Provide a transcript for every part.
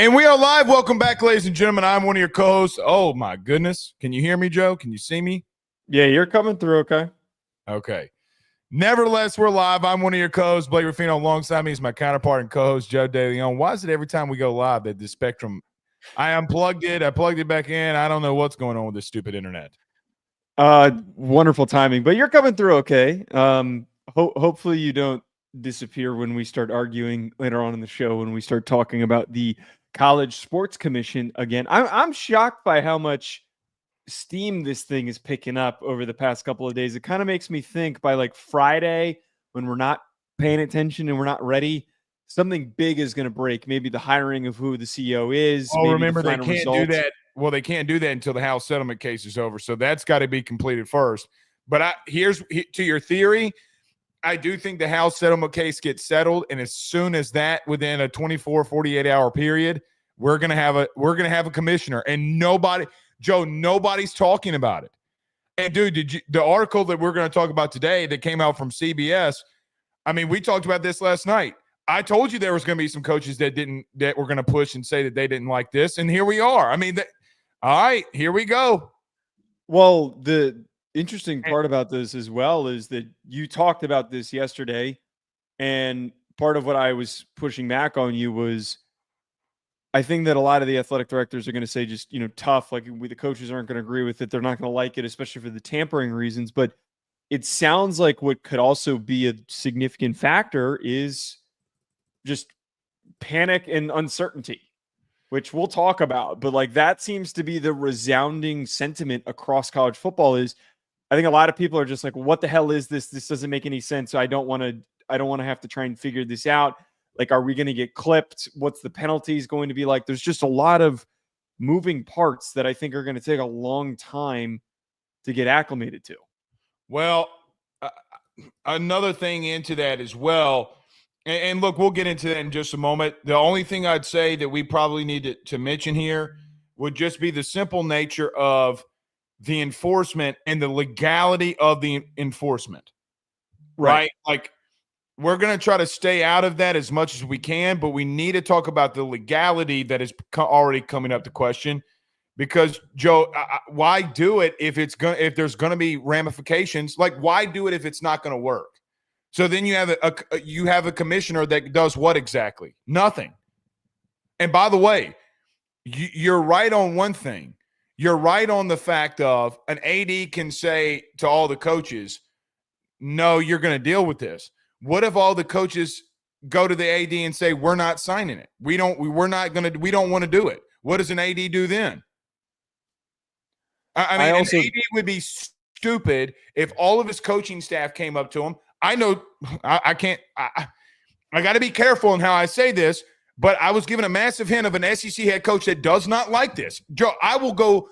And we are live. Welcome back, ladies and gentlemen. I'm one of your co-hosts. Oh, my goodness. Can you hear me, Joe? Can you see me? Yeah, you're coming through okay. Okay. Nevertheless, we're live. I'm one of your co-hosts, Blake Ruffino. Alongside me is my counterpart and co-host, Joe DeLeone. Why is it every time we go live that the Spectrum – I unplugged it. I plugged it back in. I don't know what's going on with this stupid internet. Wonderful timing. But you're coming through okay. Hopefully you don't disappear when we start arguing later on in the show, when we start talking about the College Sports Commission again. I'm shocked by how much steam this thing is picking up over the past couple of days. It kind of makes me think by like Friday, when we're not paying attention and we're not ready, something big is going to break. Maybe the hiring of who the CEO is. Oh, maybe remember, the they can't do that. Well, they can't do that until the House settlement case is over. So that's got to be completed first. But here's to your theory. I do think the House settlement case gets settled, and as soon as that, within a 24, 48-hour period, we're gonna have a commissioner, and nobody's talking about it. And dude, the article that we're going to talk about today that came out from CBS? I mean, we talked about this last night. I told you there was going to be some coaches that were going to push and say that they didn't like this, and here we are. I mean, all right, here we go. Well, the interesting part about this as well is that you talked about this yesterday, and part of what I was pushing back on you was I think that a lot of the athletic directors are going to say just, tough, like the coaches aren't going to agree with it. They're not going to like it, especially for the tampering reasons. But it sounds like what could also be a significant factor is just panic and uncertainty, which we'll talk about. But like that seems to be the resounding sentiment across college football. Is I think a lot of people are just like, what the hell is this? This doesn't make any sense. So I don't want to have to try and figure this out. Like, are we going to get clipped? What's the penalties going to be like? There's just a lot of moving parts that I think are going to take a long time to get acclimated to. Well, another thing into that as well, and look, we'll get into that in just a moment. The only thing I'd say that we probably need to mention here would just be the simple nature of the enforcement and the legality of the enforcement, right? Like, we're going to try to stay out of that as much as we can, but we need to talk about the legality that is already coming up to question. Because, Joe, why do it if there's going to be ramifications? Like, why do it if it's not going to work? So then you have a commissioner that does what exactly? Nothing. And by the way, you're right on one thing. You're right on the fact of an AD can say to all the coaches, no, you're going to deal with this. What if all the coaches go to the AD and say, we're not signing it? We don't want to do it. What does an AD do then? I mean, an AD would be stupid if all of his coaching staff came up to him. I know I got to be careful in how I say this, but I was given a massive hint of an SEC head coach that does not like this. Joe, I will go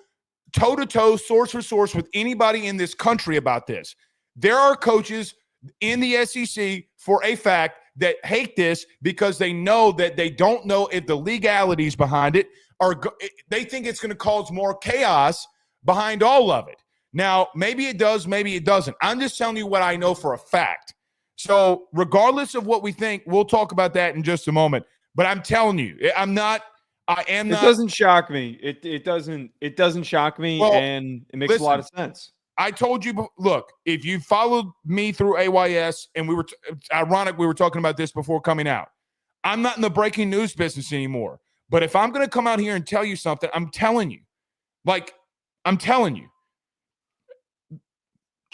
toe-to-toe, source for source with anybody in this country about this. There are coaches in the SEC for a fact that hate this because they know that they don't know if the legalities behind it they think it's going to cause more chaos behind all of it. Now, maybe it does, maybe it doesn't. I'm just telling you what I know for a fact. So regardless of what we think, we'll talk about that in just a moment. But I'm telling you, I am not. It doesn't shock me. It doesn't shock me, and it makes a lot of sense. I told you, look, if you followed me through AYS, and we were talking about this before coming out. I'm not in the breaking news business anymore. But if I'm going to come out here and tell you something, I'm telling you. Like, I'm telling you.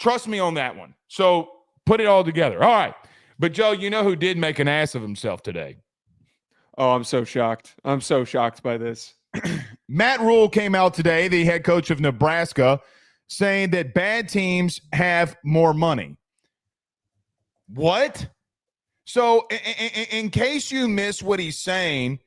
Trust me on that one. So put it all together. All right. But, Joe, you know who did make an ass of himself today? Oh, I'm so shocked. I'm so shocked by this. Matt Rhule came out today, the head coach of Nebraska, saying that bad teams have more money. What? So in case you missed what he's saying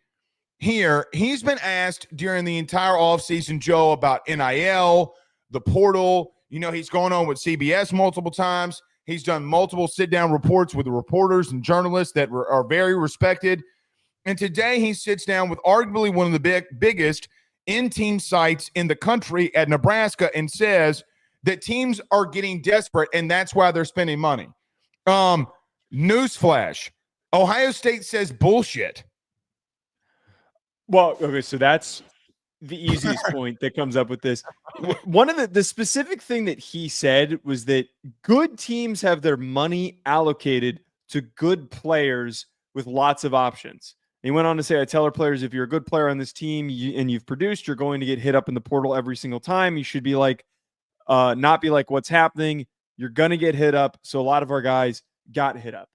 here, he's been asked during the entire offseason, Joe, about NIL, the portal. You know, he's going on with CBS multiple times. He's done multiple sit-down reports with the reporters and journalists that are very respected. And today he sits down with arguably one of the biggest in-team sites in the country at Nebraska and says that teams are getting desperate, and that's why they're spending money. Newsflash, Ohio State says bullshit. Well, okay, so that's the easiest point that comes up with this. One of the specific thing that he said was that good teams have their money allocated to good players with lots of options. And he went on to say, I tell our players, if you're a good player on this team and you've produced, you're going to get hit up in the portal every single time. You should be like, not be like, what's happening? You're going to get hit up. So a lot of our guys got hit up.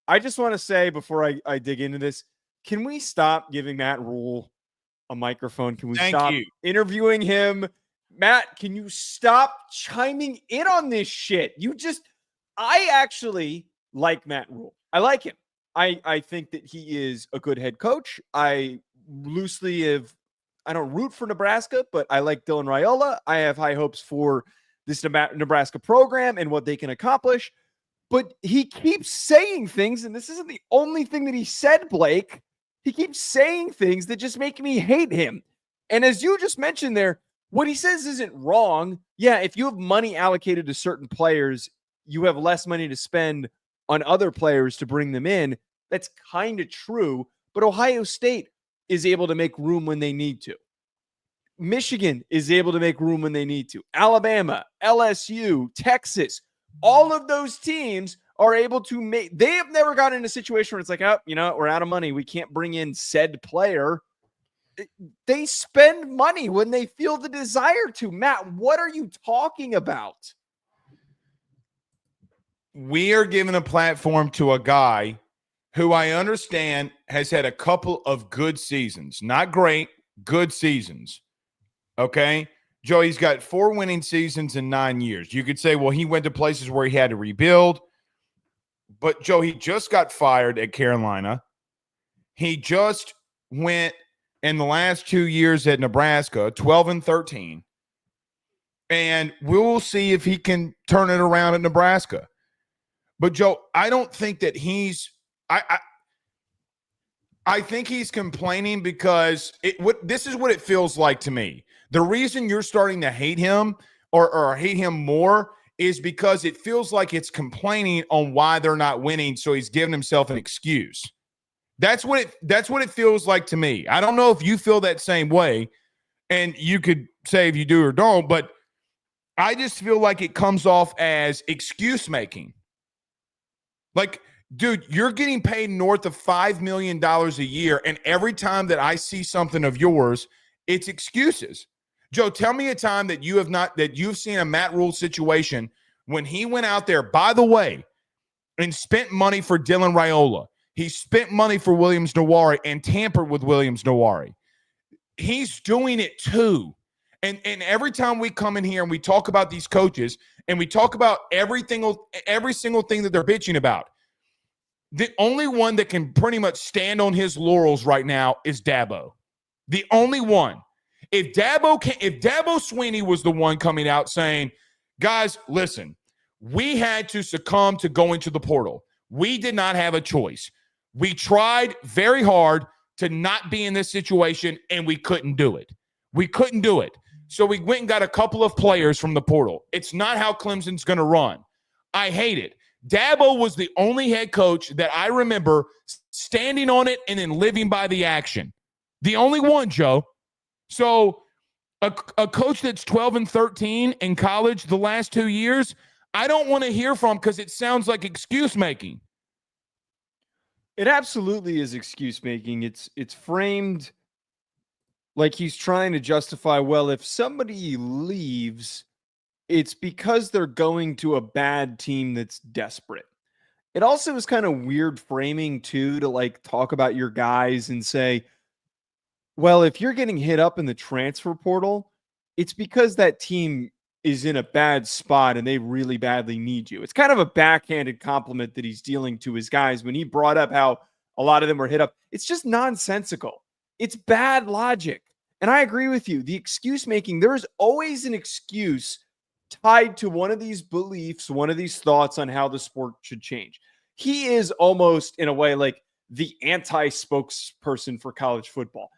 I just want to say before I dig into this, can we stop giving Matt Rhule a microphone? Can we stop interviewing him? Matt, can you stop chiming in on this shit? I actually like Matt Rhule. I like him. I think that he is a good head coach. I don't root for Nebraska, but I like Dylan Raiola. I have high hopes for this Nebraska program and what they can accomplish. But he keeps saying things, and this isn't the only thing that he said, Blake. He keeps saying things that just make me hate him. And as you just mentioned there, what he says isn't wrong. Yeah, if you have money allocated to certain players, you have less money to spend on other players to bring them in. That's kind of true. But Ohio State is able to make room when they need to. Michigan is able to make room when they need to. Alabama, LSU, Texas, all of those teams are able to make, they have never gotten in a situation where it's like, oh, we're out of money. We can't bring in said player. They spend money when they feel the desire to. Matt, what are you talking about? We are giving a platform to a guy who I understand has had a couple of good seasons. Not great, good seasons. Okay? Joe, he's got 4 winning seasons in 9 years. You could say, well, he went to places where he had to rebuild. But, Joe, he just got fired at Carolina. He just went in the last 2 years at Nebraska, 12-13. And we'll see if he can turn it around at Nebraska. But, Joe, I don't think that I think he's complaining because this is what it feels like to me. The reason you're starting to hate him or hate him more is because it feels like it's complaining on why they're not winning, so he's giving himself an excuse. That's what it feels like to me. I don't know if you feel that same way, and you could say if you do or don't, but I just feel like it comes off as excuse making. Like, dude, you're getting paid north of $5 million a year, and every time that I see something of yours, it's excuses. Joe, tell me a time that you've seen a Matt Rhule situation when he went out there, by the way, and spent money for Dylan Raiola. He spent money for Williams-Nwaneri and tampered with Williams-Nwaneri. He's doing it too. And every time we come in here and we talk about these coaches and we talk about every single thing that they're bitching about, the only one that can pretty much stand on his laurels right now is Dabo. The only one. If Dabo Swinney was the one coming out saying, guys, listen, we had to succumb to going to the portal. We did not have a choice. We tried very hard to not be in this situation, and we couldn't do it. We couldn't do it. So we went and got a couple of players from the portal. It's not how Clemson's going to run. I hate it. Dabo was the only head coach that I remember standing on it and then living by the action. The only one, Joe. So a coach that's 12-13 in college the last 2 years, I don't want to hear from because it sounds like excuse making. It absolutely is excuse making. It's framed like he's trying to justify, well, if somebody leaves, it's because they're going to a bad team that's desperate. It also is kind of weird framing too, to like talk about your guys and say, well, if you're getting hit up in the transfer portal, it's because that team is in a bad spot and they really badly need you. It's kind of a backhanded compliment that he's dealing to his guys when he brought up how a lot of them were hit up. It's just nonsensical. It's bad logic. And I agree with you. The excuse making, there is always an excuse tied to one of these beliefs, one of these thoughts on how the sport should change. He is almost, in a way, like the anti-spokesperson for college football.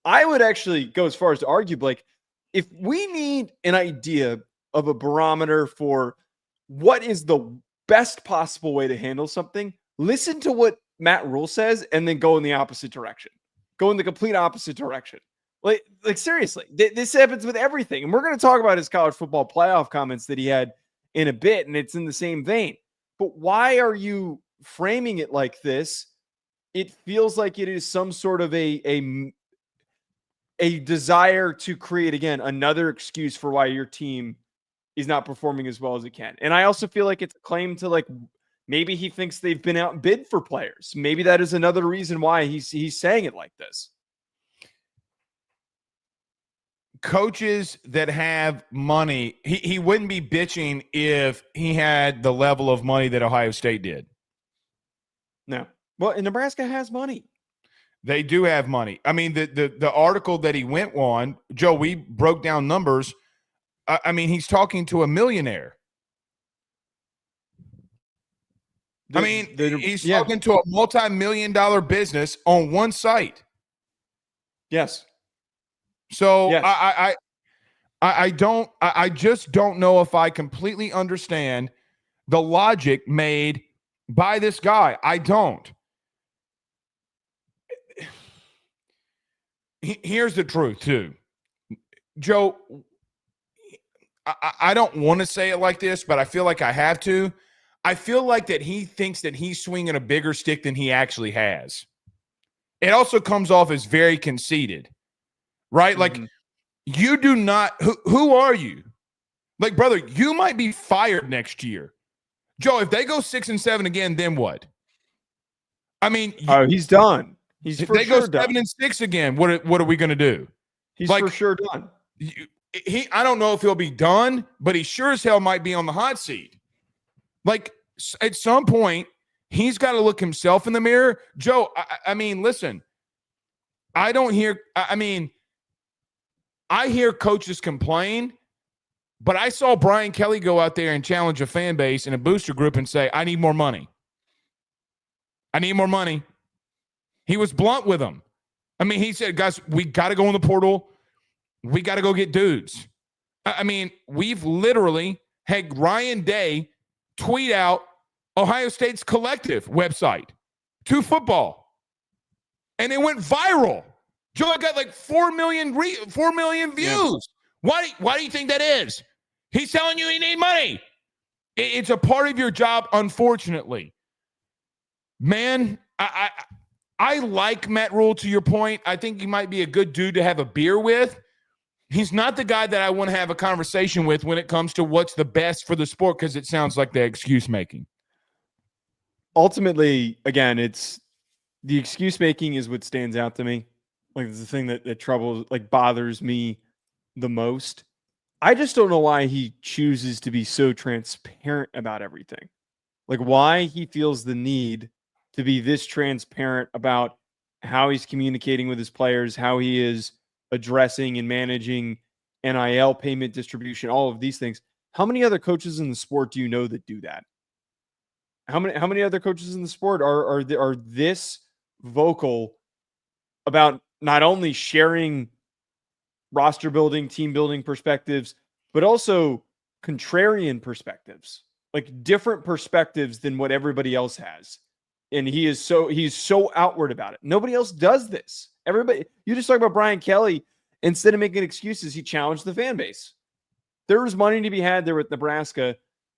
I would actually go as far as to argue, Blake, if we need an idea of a barometer for what is the best possible way to handle something, listen to what Matt Rhule says and then go in the opposite direction. go in the complete opposite direction. Like seriously, this happens with everything. And we're going to talk about his college football playoff comments that he had in a bit, and it's in the same vein. But why are you framing it like this? It feels like it is some sort of a desire to create, again, another excuse for why your team is not performing as well as it can. And I also feel like it's a claim to, like, maybe he thinks they've been outbid for players. Maybe that is another reason why he's saying it like this. Coaches that have money, he wouldn't be bitching if he had the level of money that Ohio State did. No. Well, and Nebraska has money. They do have money. I mean, the article that he went on, Joe, we broke down numbers. I mean, he's talking to a millionaire. He's talking to a multi-million-dollar business on one site. Yes. So yes. I just don't know if I completely understand the logic made by this guy. I don't. Here's the truth, too. Joe, I don't want to say it like this, but I feel like I have to. I feel like that he thinks that he's swinging a bigger stick than he actually has. It also comes off as very conceited, right? Mm-hmm. Like, you do not – who are you? Like, brother, you might be fired next year. Joe, if they go 6-7 again, then what? I mean – he's done. He's if for they sure go 7-6 again, what are we going to do? He's for sure done. I don't know if he'll be done, but he sure as hell might be on the hot seat. Like, at some point, he's got to look himself in the mirror. Joe, I mean, listen, I hear coaches complain, but I saw Brian Kelly go out there and challenge a fan base in a booster group and say, I need more money. I need more money. He was blunt with them. I mean, he said, guys, we got to go in the portal. We got to go get dudes. I mean, we've literally had Ryan Day tweet out Ohio State's collective website to football. And it went viral. Joe, I got like 4 million views. Yeah. Why do you think that is? He's telling you he need money. It's a part of your job, unfortunately. Man, I like Matt Rhule, to your point. I think he might be a good dude to have a beer with. He's not the guy that I want to have a conversation with when it comes to what's the best for the sport, because it sounds like the excuse making. Ultimately, again, it's the excuse making is what stands out to me. Like, it's the thing that bothers me the most. I just don't know why he chooses to be so transparent about everything. Like, why he feels the need to be this transparent about how he's communicating with his players, how he is addressing and managing NIL payment distribution, all of these things. How many other coaches in the sport do you know that do that? How many other coaches in the sport are this vocal about not only sharing roster building, team building perspectives, but also contrarian perspectives, like different perspectives than what everybody else has? And he's so outward about it. Nobody else does this. Everybody, you just talk about Brian Kelly. Instead of making excuses, he challenged the fan base. There was money to be had there with Nebraska,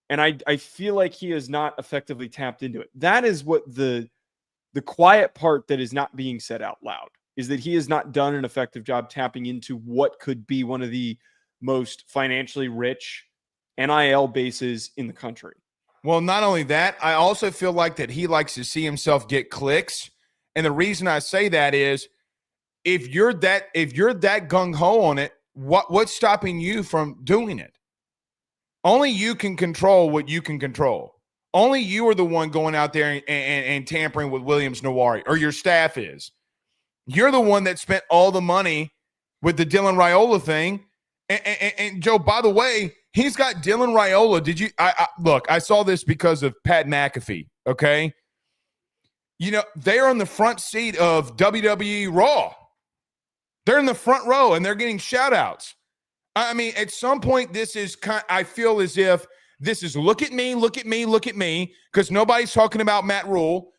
and I feel like he has not effectively tapped into it. That is what the quiet part that is not being said out loud, is that he has not done an effective job tapping into what could be one of the most financially rich NIL bases in the country. Well, not only that, I also feel like that he likes to see himself get clicks. And the reason I say that is if you're that gung-ho on it, what's stopping you from doing it? Only you can control what you can control. Only you are the one going out there and tampering with Williams-Nwaneri, or your staff is. You're the one that spent all the money with the Dylan Raiola thing. And Joe, by the way, he's got Dylan Raiola. Did you look, I saw this because of Pat McAfee, okay? You know, they're on the front seat of WWE Raw. They're in the front row, and they're getting shout-outs. I mean, at some point, this is I feel as if this is look at me, because nobody's talking about Matt Rhule.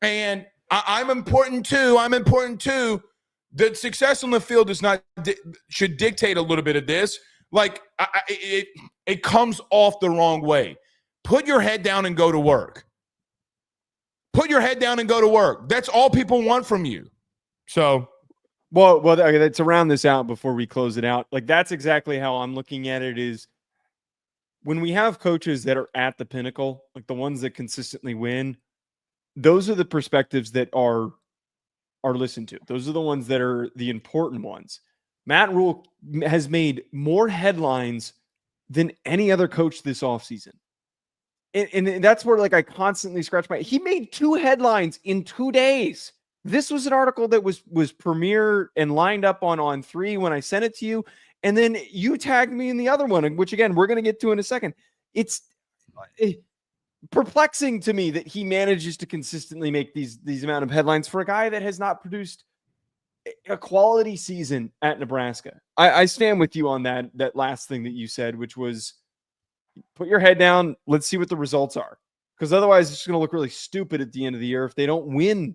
And I'm important too. The success on the field is not should dictate a little bit of this. Like it comes off the wrong way. Put your head down and go to work. Put your head down and go to work. That's all people want from you. So, well, okay, let's round this out before we close it out. Like, that's exactly how I'm looking at it. Is when we have coaches that are at the pinnacle, like the ones that consistently win, those are the perspectives that are listened to. Those are the ones that are the important ones. Matt Rhule has made more headlines than any other coach this offseason. And that's where, like, I constantly scratch my. He made 2 headlines in 2 days. This was an article that was premiere and lined up on 3 when I sent it to you, and then you tagged me in the other one, which again we're going to get to in a second. It's perplexing to me that he manages to consistently make these amount of headlines for a guy that has not produced a quality season at Nebraska. I stand with you on that last thing that you said, which was put your head down. Let's see what the results are, because otherwise it's going to look really stupid at the end of the year if they don't win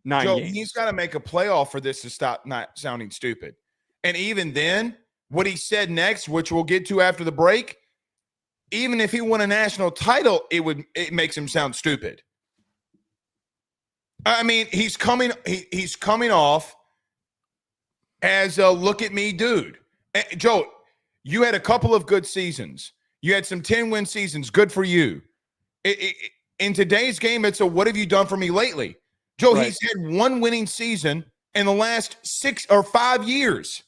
9 games. He's got to make a playoff for this to stop not sounding stupid. And even then, what he said next, which we'll get to after the break, even if he won a national title, it makes him sound stupid. I mean, he's coming off as a look at me dude. Joe, you had a couple of good seasons. You had some 10-win seasons. Good for you. In today's game, it's a what have you done for me lately? Joe, right. He's had 1 winning season in the last 6 or 5 years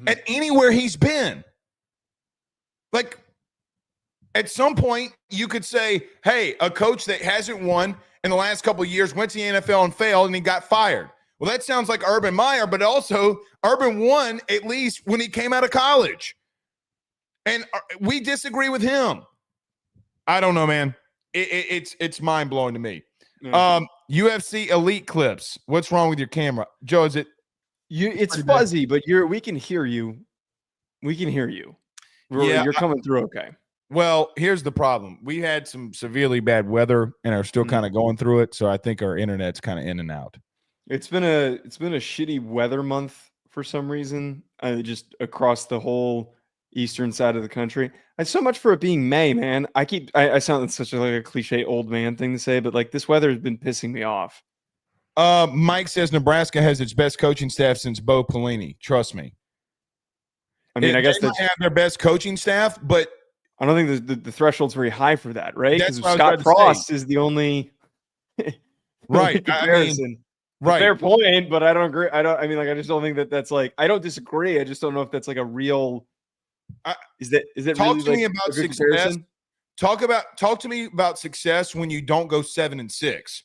at anywhere he's been. Like, at some point, you could say, hey, a coach that hasn't won in the last couple of years went to the NFL and failed, and he got fired. Well, that sounds like Urban Meyer, but also Urban won at least when he came out of college. And we disagree with him. I don't know, man. It's mind-blowing to me. UFC Elite Clips. What's wrong with your camera? Joe, is it? It's fuzzy, but we can hear you. We can hear you. You're coming through okay. Well, here's the problem. We had some severely bad weather and are still kind of going through it, so I think our internet's kind of in and out. It's been a shitty weather month for some reason, just across the whole eastern side of the country. So much for it being May, man. I sound like such a cliche old man thing to say, but like this weather has been pissing me off. Mike says Nebraska has its best coaching staff since Bo Pelini. Trust me. I mean, I guess they have their best coaching staff, but I don't think the threshold's very high for that, right? Because Scott Frost is the only right comparison. I mean, right. Fair point, but I don't agree. I just don't think that's like. I don't disagree. I just don't know if that's like a real. Is that talk really to like me about success? Comparison? Talk to me about success when you don't go 7-6.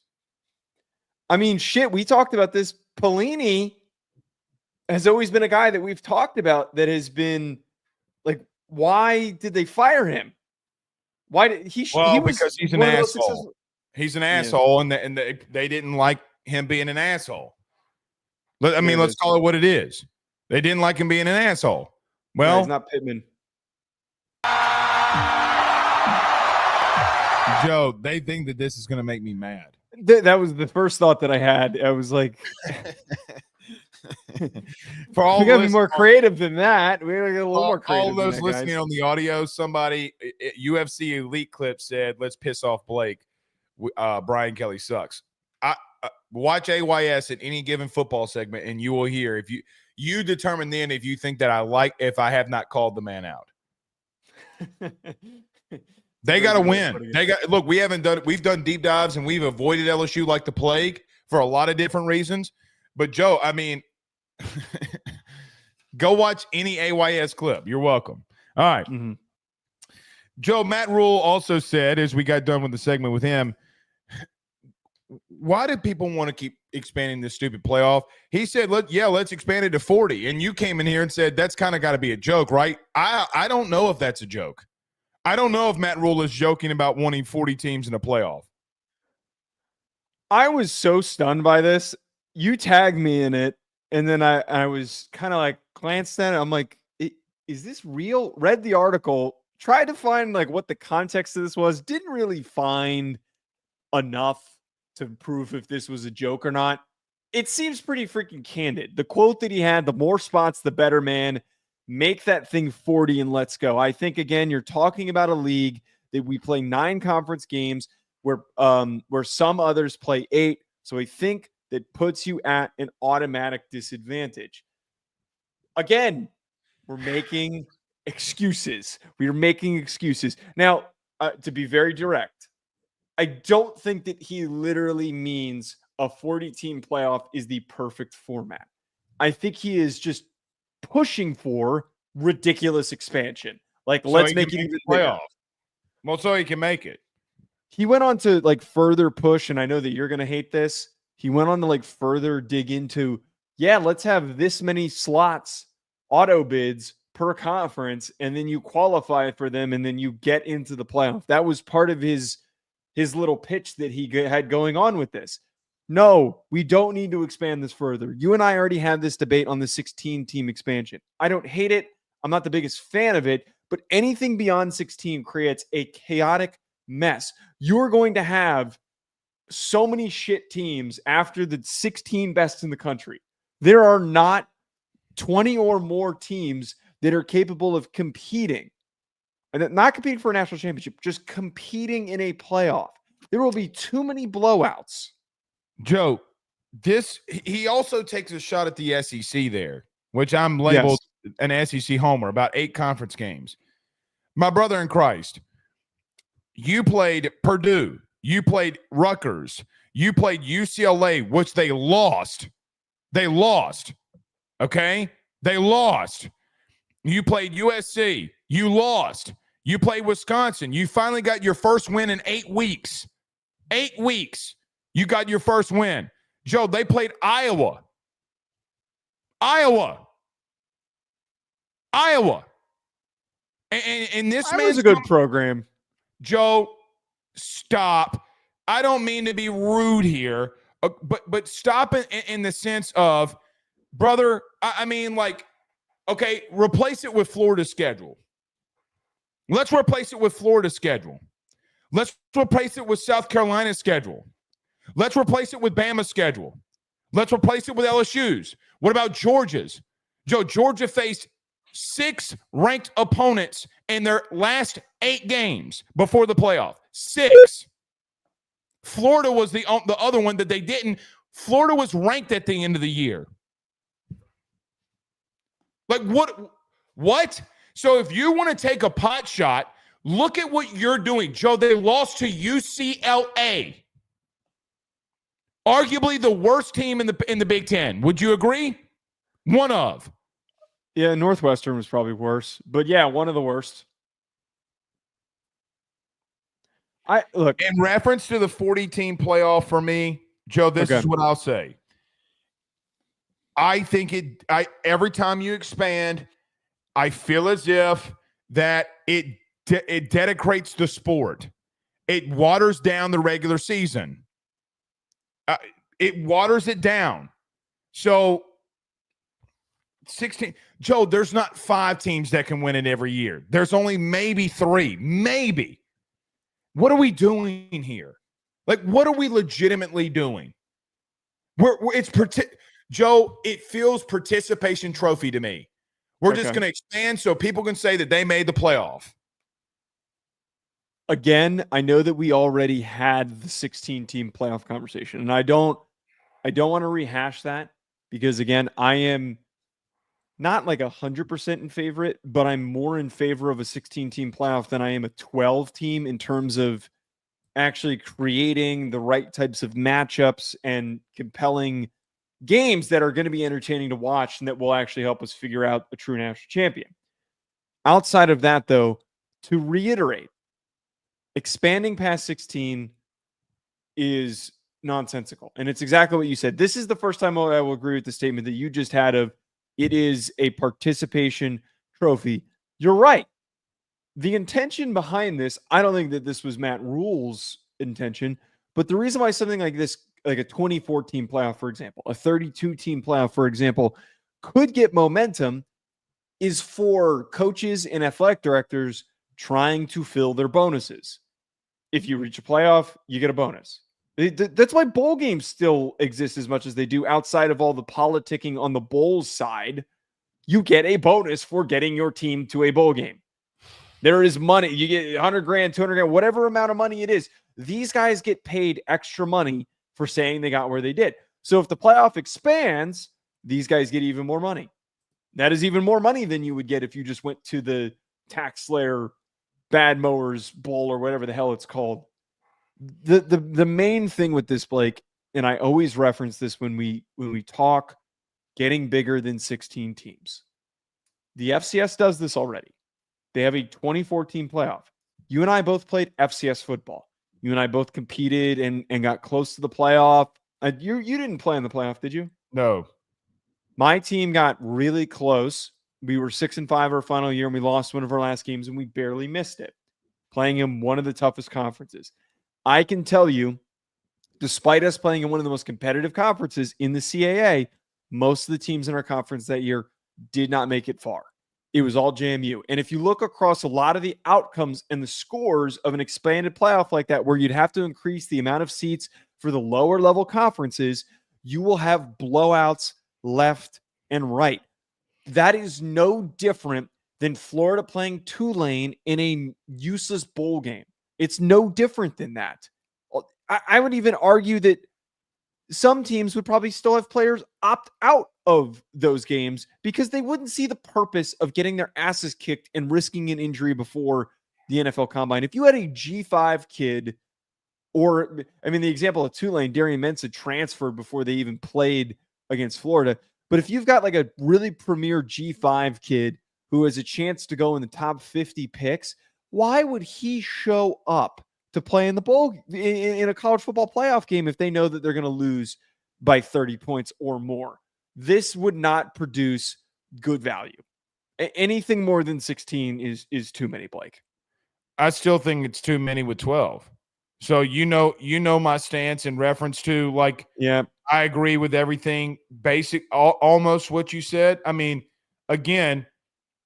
I mean, shit. We talked about this. Pelini has always been a guy that we've talked about that has been like. Why did they fire him? Why did he? Well, because he's an asshole. He's an asshole, and they didn't like him being an asshole. Let's call it what it is. They didn't like him being an asshole. Well, he's not Pittman. Joe, they think that this is going to make me mad. That was the first thought that I had. I was like, for all we got to be more creative than that. We got to get a little more creative. All those listening on the audio, somebody UFC Elite Clip said, "Let's piss off Blake. Brian Kelly sucks." Watch AYS at any given football segment, and you will hear if you determine then if you think that if I have not called the man out. They got to win. We've done deep dives and we've avoided LSU like the plague for a lot of different reasons. But Joe, I mean, go watch any AYS clip. You're welcome. All right. Mm-hmm. Joe, Matt Rhule also said, as we got done with the segment with him, why do people want to keep expanding this stupid playoff? He said, let's expand it to 40. And you came in here and said, that's kind of got to be a joke, right? I don't know if that's a joke. I don't know if Matt Rhule is joking about wanting 40 teams in a playoff. I was so stunned by this. You tagged me in it, and then I was kind of like glanced at it. I'm like, is this real? Read the article, tried to find like what the context of this was. Didn't really find enough to prove if this was a joke or not. it seems pretty freaking candid. The quote that he had, the more spots, the better, man. Make that thing 40 and let's go. I think, again, you're talking about a league that we play 9 conference games where some others play 8. So I think that puts you at an automatic disadvantage. Again, we're making excuses. We are making excuses. Now, to be very direct, I don't think that he literally means a 40-team playoff is the perfect format. I think he is just pushing for ridiculous expansion. Like, let's make it even playoff. Well, so he can make it. He went on to like further push, and I know that you're going to hate this. He went on to like further dig into, let's have this many slots, auto bids per conference, and then you qualify for them, and then you get into the playoff. That was part of his little pitch that he had going on with this. No, we don't need to expand this further. You and I already had this debate on the 16-team expansion. I don't hate it. I'm not the biggest fan of it, but anything beyond 16 creates a chaotic mess. You're going to have so many shit teams after the 16 best in the country. There are not 20 or more teams that are capable of competing, and not competing for a national championship, just competing in a playoff. There will be too many blowouts. Joe, he also takes a shot at the SEC there, which I'm labeled an SEC homer, about 8 conference games. My brother in Christ, you played Purdue, you played Rutgers, you played UCLA, which they lost. They lost. Okay? They lost. You played USC, you lost. You played Wisconsin, you finally got your first win in 8 weeks. 8 weeks. You got your first win. Joe, they played Iowa. And this man was a good program. Joe, stop. I don't mean to be rude here, but stop in the sense of, brother, I mean, like, okay, replace it with Florida's schedule. Let's replace it with Florida's schedule. Let's replace it with South Carolina's schedule. Let's replace it with Bama's schedule. Let's replace it with LSU's. What about Georgia's? Joe, Georgia faced 6 ranked opponents in their last 8 games before the playoff. 6. Florida was the other one that they didn't. Florida was ranked at the end of the year. Like, what? So if you want to take a pot shot, look at what you're doing. Joe, they lost to UCLA. Arguably the worst team in the Big Ten. Would you agree? One of. Yeah, Northwestern was probably worse. But yeah, one of the worst. Look. In reference to the 40-team playoff for me, Joe, this is what I'll say. I think every time you expand, I feel as if that it denigrates the sport. It waters down the regular season. It waters it down. So 16, Joe, there's not 5 teams that can win it every year. There's only maybe 3, maybe. What are we doing here? Like, what are we legitimately doing? Joe, it feels participation trophy to me. We're just going to expand so people can say that they made the playoff. Again, I know that we already had the 16-team playoff conversation, and I don't want to rehash that because, again, I am not like 100% in favor, but I'm more in favor of a 16-team playoff than I am a 12-team in terms of actually creating the right types of matchups and compelling games that are going to be entertaining to watch and that will actually help us figure out a true national champion. Outside of that, though, to reiterate, expanding past 16 is nonsensical. And it's exactly what you said. This is the first time I will agree with the statement that you just had of it is a participation trophy. You're right. The intention behind this, I don't think that this was Matt Rhule's intention, but the reason why something like this, like a 24-team playoff, for example, a 32-team playoff, for example, could get momentum is for coaches and athletic directors trying to fill their bonuses. If you reach a playoff, you get a bonus. That's why bowl games still exist as much as they do outside of all the politicking on the Bulls side. You get a bonus for getting your team to a bowl game. There is money. You get 100 grand, 200 grand, whatever amount of money it is. These guys get paid extra money for saying they got where they did. So if the playoff expands, these guys get even more money. That is even more money than you would get if you just went to the Tax Slayer Bad Mowers Bowl or whatever the hell it's called. The main thing with this, Blake, and I always reference this when we talk getting bigger than 16 teams. The FCS does this already. They have a 2014 playoff. You and I both played FCS football. You and I both competed and got close to the playoff. You didn't play in the playoff, did you? No. My team got really close. We were 6-5 our final year, and we lost one of our last games, and we barely missed it, playing in one of the toughest conferences. I can tell you, despite us playing in one of the most competitive conferences in the CAA, most of the teams in our conference that year did not make it far. It was all JMU. And if you look across a lot of the outcomes and the scores of an expanded playoff like that, where you'd have to increase the amount of seats for the lower level conferences, you will have blowouts left and right. That is no different than Florida playing Tulane in a useless bowl game. It's no different than that. I would even argue that some teams would probably still have players opt out of those games because they wouldn't see the purpose of getting their asses kicked and risking an injury before the NFL Combine. If you had a G5 kid, or, I mean, the example of Tulane, Darian Mensah transferred before they even played against Florida. But if you've got like a really premier G5 kid who has a chance to go in the top 50 picks, why would he show up to play in the bowl in a college football playoff game if they know that they're going to lose by 30 points or more? This would not produce good value. Anything more than 16 is too many, Blake. I still think it's too many with 12. So you know my stance in reference to, like, yeah, I agree with everything, almost what you said. I mean, again,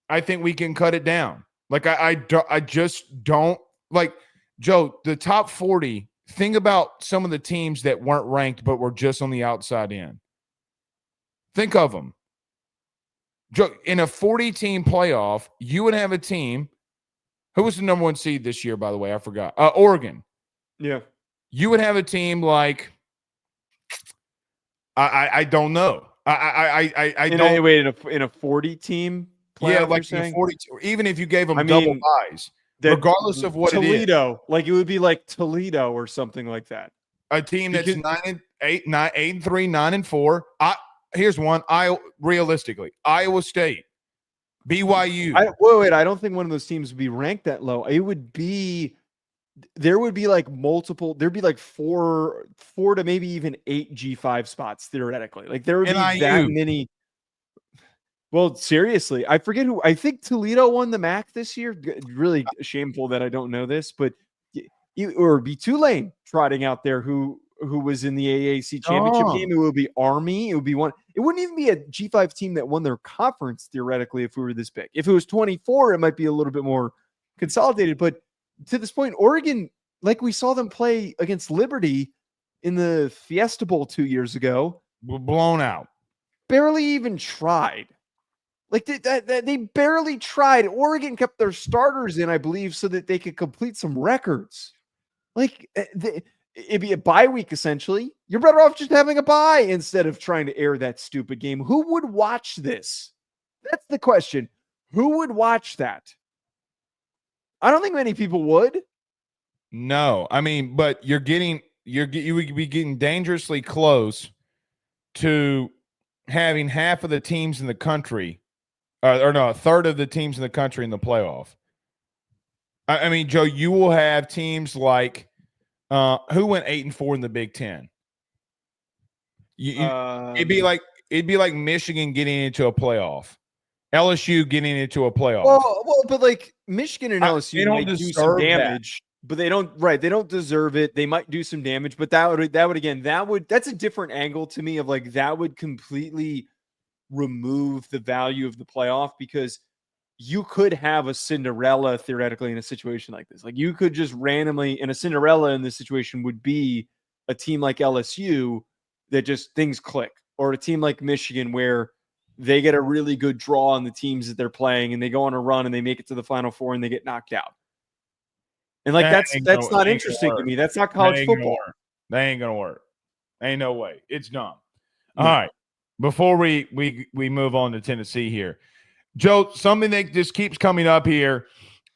I think we can cut it down. Like I just don't like, Joe, the top 40. Think about some of the teams that weren't ranked but were just on the outside in. Think of them. Joe, in a 40-team playoff, you would have a team. Who was the number 1 seed this year, by the way? I forgot. Oregon. Yeah. You would have a team like, I don't know. I don't wait, in a 40-team playoff, yeah, like in a 40, even if you gave them I double mean, buys, regardless of what Toledo, it is. like it would be like Toledo or something like that. A team that's 9-8, 8-3, 9-4. Here's one. Realistically, Iowa State, BYU. I don't think one of those teams would be ranked that low. There would be like multiple. There'd be like four to maybe even 8 G5 spots theoretically. Like there would be that many. Well, seriously, I forget who. I think Toledo won the MAC this year. Really shameful that I don't know this, but or be Tulane trotting out there who was in the AAC championship game. It would be Army. It would be one. It wouldn't even be a G5 team that won their conference theoretically if we were this big. If it was 24, it might be a little bit more consolidated. But to this point, Oregon, like we saw them play against Liberty in the Fiesta Bowl 2 years ago, were blown out. Barely even tried. Like they barely tried. Oregon kept their starters in, I believe, so that they could complete some records. Like it'd be a bye week, essentially. You're better off just having a bye instead of trying to air that stupid game. Who would watch this? That's the question. Who would watch that? I don't think many people would. No, I mean, but you would be getting dangerously close to having half of the teams in the country, or no, a third of the teams in the country in the playoff. I mean, Joe, you will have teams like who went 8-4 in the Big Ten. It'd be like Michigan getting into a playoff, LSU getting into a playoff. Well, but like Michigan and LSU might do some damage, but they don't. Right, they don't deserve it. They might do some damage, but that's a different angle to me of like that would completely remove the value of the playoff because you could have a Cinderella theoretically in a situation like this. Like you could just randomly, and a Cinderella in this situation would be a team like LSU that just things click, or a team like Michigan where they get a really good draw on the teams that they're playing and they go on a run and they make it to the Final Four and they get knocked out. And like that's not interesting to me. That's not college football. That ain't gonna work. Ain't no way. It's dumb. All right. Before we move on to Tennessee here, Joe, something that just keeps coming up here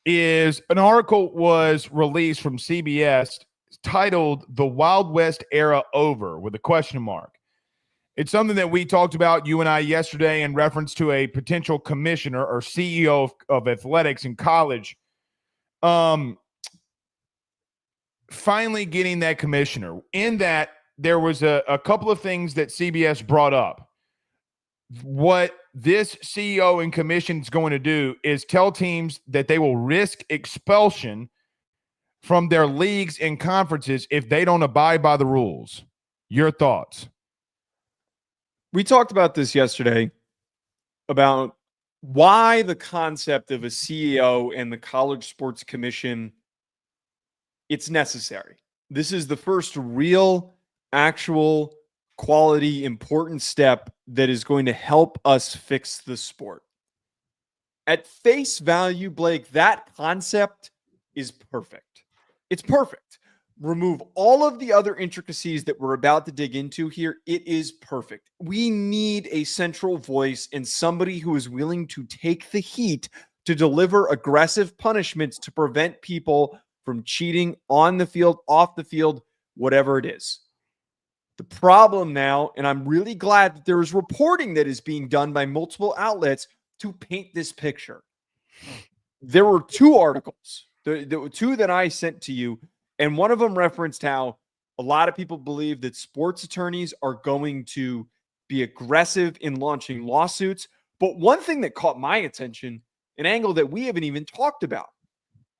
is an article was released from CBS titled "The Wild West Era Over" with a question mark. It's something that we talked about, you and I, yesterday in reference to a potential commissioner or CEO of athletics in college. Finally getting that commissioner. In that, there was a couple of things that CBS brought up. What this CEO and commission is going to do is tell teams that they will risk expulsion from their leagues and conferences if they don't abide by the rules. Your thoughts? We talked about this yesterday about why the concept of a CEO and the College Sports Commission, it's necessary. This is the first real, actual, quality, important step that is going to help us fix the sport. At face value, Blake, that concept is perfect. It's perfect. Remove all of the other intricacies that we're about to dig into here. It is perfect. We need a central voice and somebody who is willing to take the heat to deliver aggressive punishments to prevent people from cheating on the field, off the field, whatever it is. The problem now, and I'm really glad that there is reporting that is being done by multiple outlets to paint this picture. There were two articles, the two that I sent to you, and one of them referenced how a lot of people believe that sports attorneys are going to be aggressive in launching lawsuits. But one thing that caught my attention, an angle that we haven't even talked about,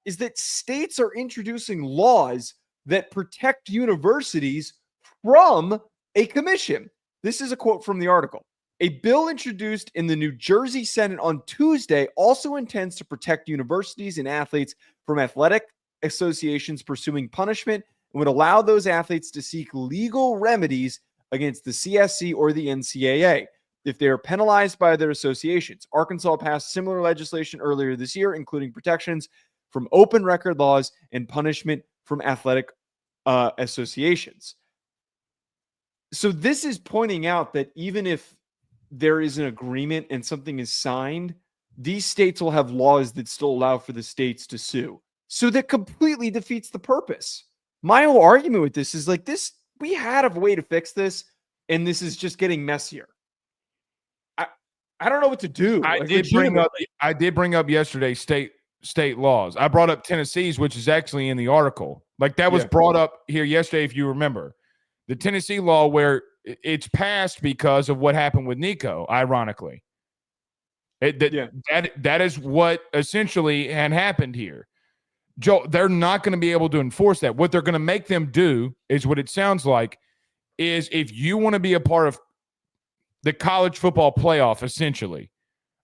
is that states are introducing laws that protect universities from a commission. This is a quote from the article. A bill introduced in the New Jersey Senate on Tuesday also intends to protect universities and athletes from athletic associations pursuing punishment and would allow those athletes to seek legal remedies against the CSC or the NCAA if they are penalized by their associations. Arkansas passed similar legislation earlier this year, including protections from open record laws and punishment from athletic associations. So this is pointing out that even if there is an agreement and something is signed, these states will have laws that still allow for the states to sue. So that completely defeats the purpose. My whole argument with this is like this, we had a way to fix this, and this is just getting messier. I don't know what to do. I did bring up yesterday state laws. I brought up Tennessee's, which is actually in the article. Like that was brought up here yesterday, if you remember. The Tennessee law where it's passed because of what happened with Nico, ironically. That is what essentially had happened here. Joe, they're not going to be able to enforce that. What they're going to make them do is what it sounds like is if you want to be a part of the college football playoff, essentially,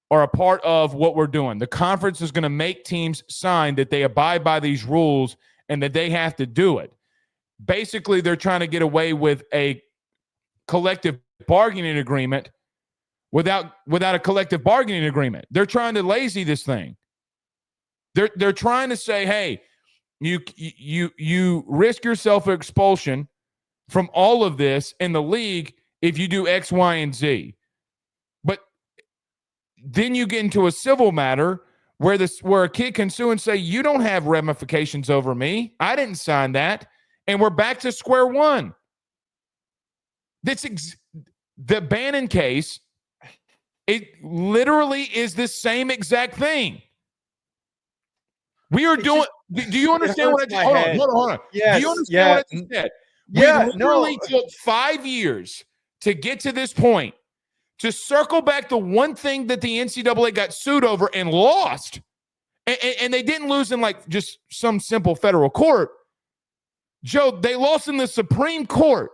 or a part of what we're doing, the conference is going to make teams sign that they abide by these rules and that they have to do it. Basically, they're trying to get away with a collective bargaining agreement without a collective bargaining agreement. They're trying to lazy this thing. They're trying to say, hey, you risk yourself expulsion from all of this in the league if you do X, Y, and Z. But then you get into a civil matter where a kid can sue and say, you don't have ramifications over me. I didn't sign that. And we're back to square one. The Bannon case, it literally is the same exact thing. We are doing. Do you understand what I just said? Hold on. Yes, do you understand what I just said? We literally took 5 years to get to this point, to circle back to one thing that the NCAA got sued over and lost. And they didn't lose in like just some simple federal court. Joe, they lost in the Supreme Court,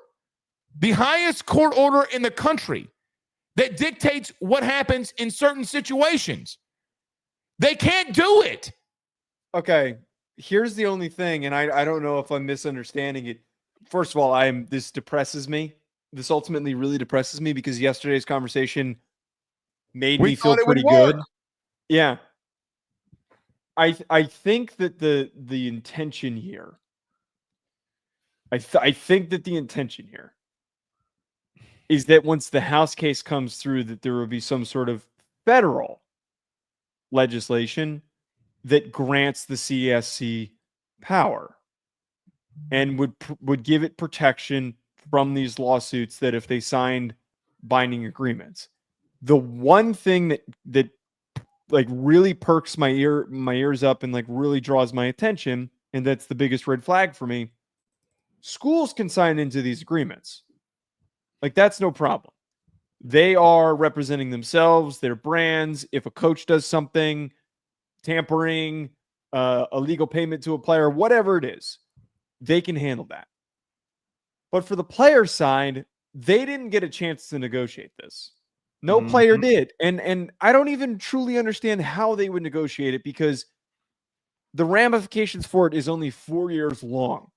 the highest court order in the country that dictates what happens in certain situations. They can't do it. Okay, here's the only thing, and I don't know if I'm misunderstanding it. first of all, this depresses me. This ultimately really depresses me because yesterday's conversation made me feel pretty good. Yeah. I think that the intention here, I think that the intention here is that once the House case comes through, that there will be some sort of federal legislation that grants the CSC power and would give it protection from these lawsuits that if they signed binding agreements. The one thing that like really perks my ears up and like really draws my attention, and that's the biggest red flag for me, schools can sign into these agreements. Like, that's no problem. They are representing themselves, their brands. If a coach does something, tampering, illegal payment to a player, whatever it is, they can handle that. But for the player side, they didn't get a chance to negotiate this. No player did. And I don't even truly understand how they would negotiate it because the ramifications for it is only 4 years long.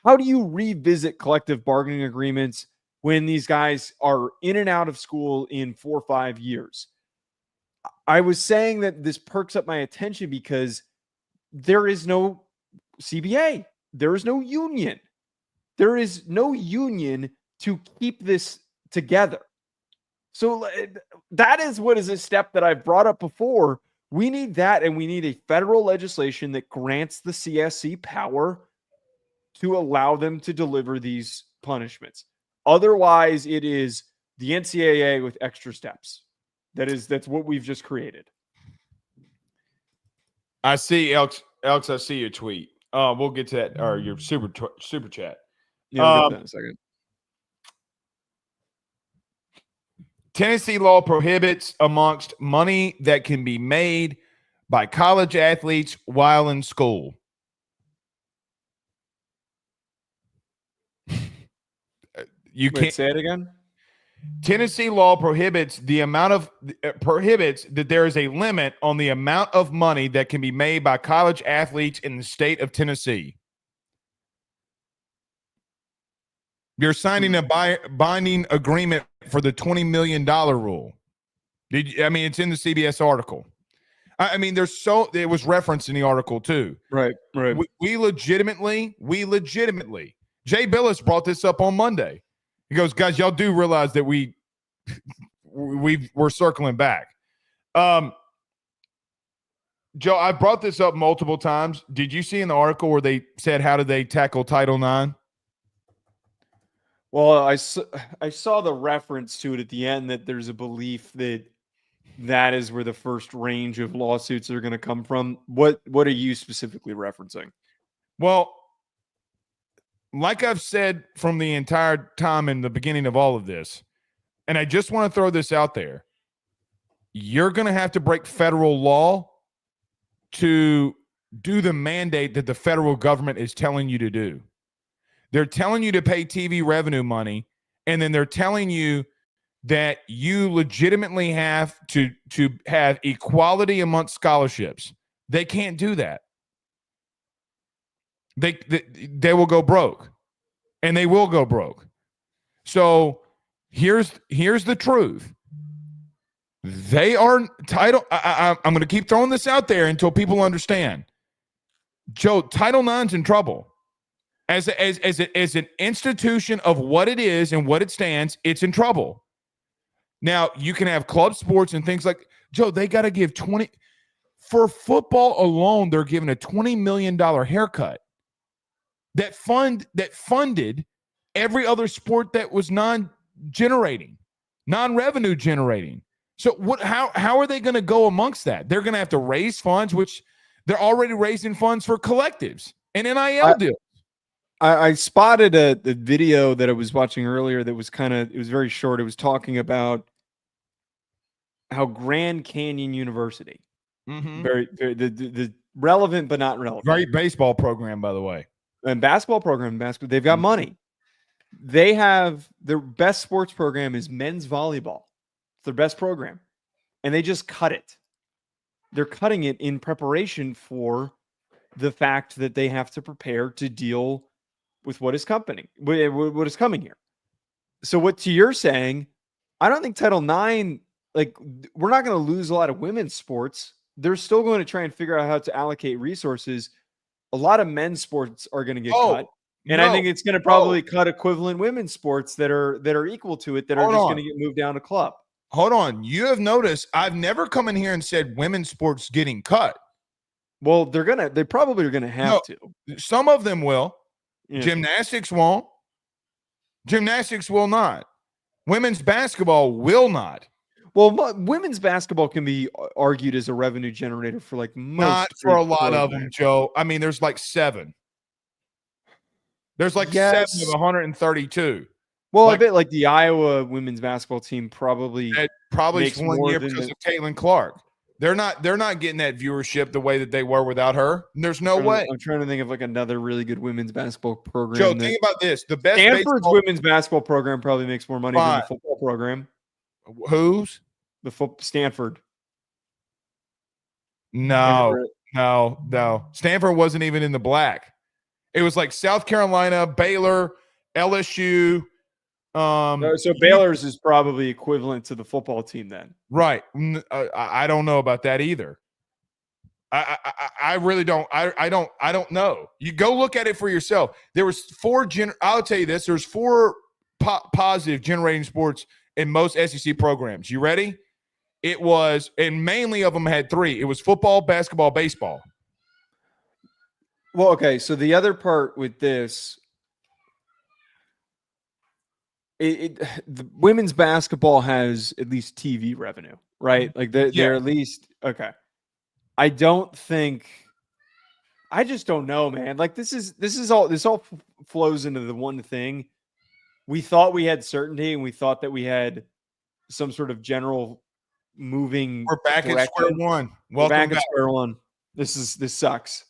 How do you revisit collective bargaining agreements when these guys are in and out of school in 4 or 5 years? I was saying that this perks up my attention because there is no CBA. There is no union. There is no union to keep this together. So that is what is a step that I've brought up before. We need that, and we need a federal legislation that grants the CSC power to allow them to deliver these punishments. Otherwise, it is the NCAA with extra steps. That's what we've just created. I see, Alex. I see your tweet. We'll get to that, or your super chat. Yeah, we'll get that in a second. Tennessee law prohibits amongst money that can be made by college athletes while in school. You can't say it again. Tennessee law prohibits prohibits that there is a limit on the amount of money that can be made by college athletes in the state of Tennessee. You're signing a binding agreement for the $20 million rule. It's in the CBS article. It was referenced in the article too. Right. We legitimately, Jay Billis brought this up on Monday. He goes, guys, y'all do realize that we're circling back. Joe, I brought this up multiple times. Did you see in the article where they said, how did they tackle Title IX? Well, I saw the reference to it at the end that there's a belief that is where the first range of lawsuits are going to come from. What are you specifically referencing? Well, like I've said from the entire time in the beginning of all of this, and I just want to throw this out there, you're going to have to break federal law to do the mandate that the federal government is telling you to do. They're telling you to pay TV revenue money, and then they're telling you that you legitimately have to have equality amongst scholarships. They can't do that. They will go broke, and they will go broke. So here's the truth. They are Title. I'm going to keep throwing this out there until people understand. Joe, Title IX's in trouble. As an institution of what it is and what it stands, it's in trouble. Now, you can have club sports and things like, Joe, they got to give for football alone, they're giving a $20 million haircut that funded every other sport that was non-revenue generating. So how are they going to go amongst that? They're going to have to raise funds, which they're already raising funds for collectives and NIL deals. I spotted a video that I was watching earlier that was it was very short. It was talking about how Grand Canyon University, very the relevant but not relevant. Great baseball program, by the way. And basketball program, they've got money. They have their best sports program is men's volleyball. It's their best program. And they just cut it. They're cutting it in preparation for the fact that they have to prepare to deal with what is coming here. So what to you're saying, I don't think Title IX, like we're not going to lose a lot of women's sports. They're still going to try and figure out how to allocate resources. A lot of men's sports are going to get cut. And I think it's going to probably cut equivalent women's sports that are equal to it that are just going to get moved down to club. Hold on. You have noticed I've never come in here and said women's sports getting cut. Well, they probably are going to have to. Some of them will. Yeah. Gymnastics won't. Gymnastics will not. Women's basketball will not. Well, women's basketball can be argued as a revenue generator for like most. Not for a lot of them, Joe. I mean, there's like 7. There's like 7 of 132. Well, I bet like the Iowa women's basketball team probably makes 1 year because of Caitlin Clark. They're not getting that viewership the way that they were without her. There's no way. I'm trying to think of like another really good women's basketball program. Joe, think about this. The best Stanford's women's basketball program probably makes more money than the football program. Whose? Stanford. No. Stanford wasn't even in the black. It was like South Carolina, Baylor, LSU. So Baylor's is probably equivalent to the football team then. Right. I don't know about that either. I really don't. I don't know. You go look at it for yourself. There was 4. I'll tell you this. There's 4 positive generating sports in most SEC programs. You ready? It was, and mainly of them had 3. It was football, basketball, baseball. Well, okay. So the other part with this, the women's basketball has at least TV revenue, right? Like they're at least okay. I just don't know, man. Like this all flows into the one thing. We thought we had certainty, and we thought that we had some sort of general moving. We're back at square one. We're back at square one. This sucks.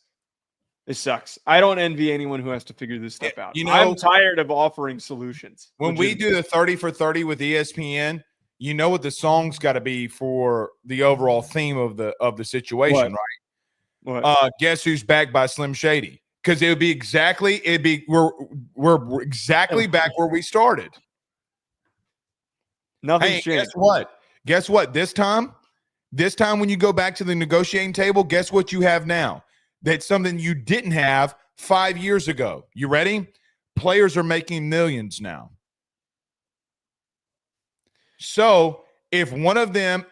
This sucks. I don't envy anyone who has to figure this stuff out. I'm tired of offering solutions. When we do the 30 for 30 with ESPN, you know what the song's got to be for the overall theme of the situation, right? What? Guess Who's Back by Slim Shady. Because we're exactly back where we started. Nothing's changed. Guess what? This time when you go back to the negotiating table, guess what you have now? That's something you didn't have 5 years ago. You ready? Players are making millions now. So if one of them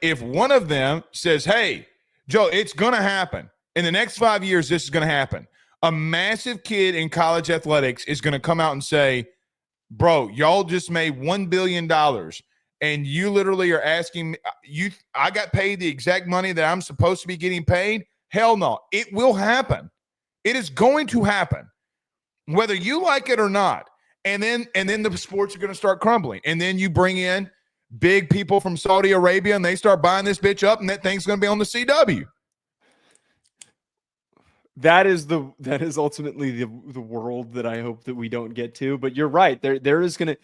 says, hey, Joe, it's going to happen. In the next 5 years, this is going to happen. A massive kid in college athletics is going to come out and say, bro, y'all just made $1 billion. And you literally are asking I got paid the exact money that I'm supposed to be getting paid. Hell no. It will happen. It is going to happen, whether you like it or not. And then the sports are going to start crumbling. And then you bring in big people from Saudi Arabia and they start buying this bitch up, and that thing's going to be on the CW. That is ultimately the world that I hope that we don't get to. But you're right. There is going to.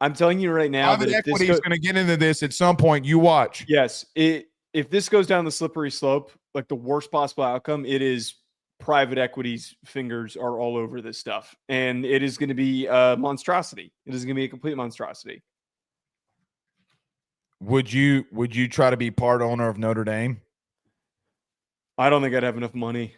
I'm telling you right now, private equity is going to get into this at some point. You watch. Yes, if this goes down the slippery slope, like the worst possible outcome, it is private equity's fingers are all over this stuff, and it is going to be a monstrosity. It is going to be a complete monstrosity. Would you try to be part owner of Notre Dame? I don't think I'd have enough money.